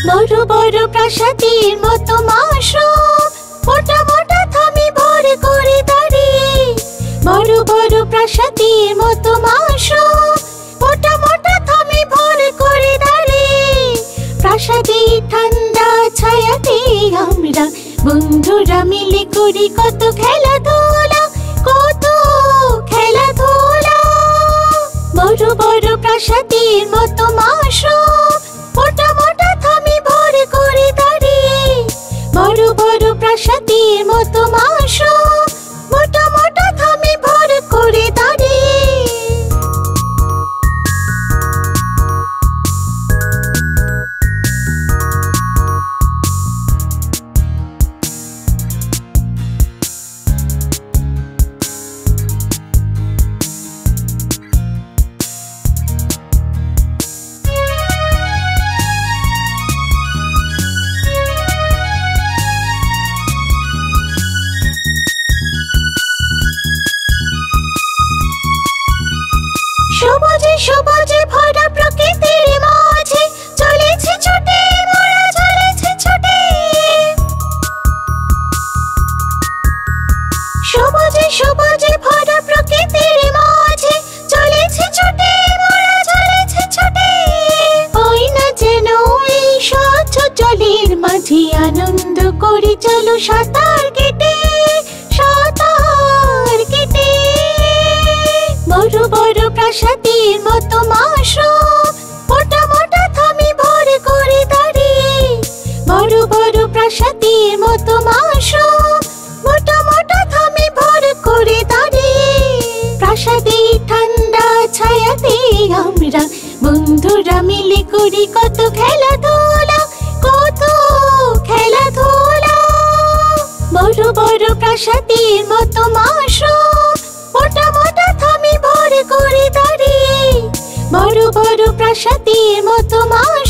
বড় বড় প্রাসাদের মতো মাশরুম, মোটা মোটা থামি ভরে করে দাঁড়িয়ে। বড় বড় প্রাসাদের মতো মাশরুম, মোটা মোটা থামি ভরে করে দাঁড়িয়ে। প্রাসাদের ঠান্ডা ছায়াতে আমরা বন্ধুরা মিলে করি কত খেলাধুলা, কত খেলাধুলা। বড় বড় প্রাসাদের মতো মাশরুম, মোটা মোটা থামি ভরে করে দাঁড়িয়ে। বড় বড় প্রাসাদের মতো মাশরুম, মোটা মোটা থামি ভরে করে দাঁড়িয়ে। সবুজে সবুজে ভরা প্রকৃতির মাঝে চলেছে ছুটে, মোরা চলেছে ছুটে। সবুজে সবুজে ভরা প্রকৃতির মাঝে চলেছে ছুটে, মোরা চলেছে ছুটে। ওই না যেন এই স্বচ্ছ জলের মাঝে আনন্দ করে চলো সাঁতার কেটে, সাঁতার কেটে। বড় বড় প্রাসাদের মতো মাশরুম, মোটা মোটা থামি ভরে করে দাঁড়িয়ে। বড় বড় প্রাসাদের মতো মাশরুম, মোটা মোটা থামি ভরে করে দাঁড়িয়ে। প্রাসাদের ঠান্ডা ছায়াতে আমরা বন্ধুরা মিলে করি কত খেলাধুলা, কত খেলাধুলা। বড় বড় প্রাসাদের মতো মাশরুম, মোটা মোটা থামি ভরে করে দাঁড়িয়ে। বড় বড় প্রাসাদের মতো মাশরুম।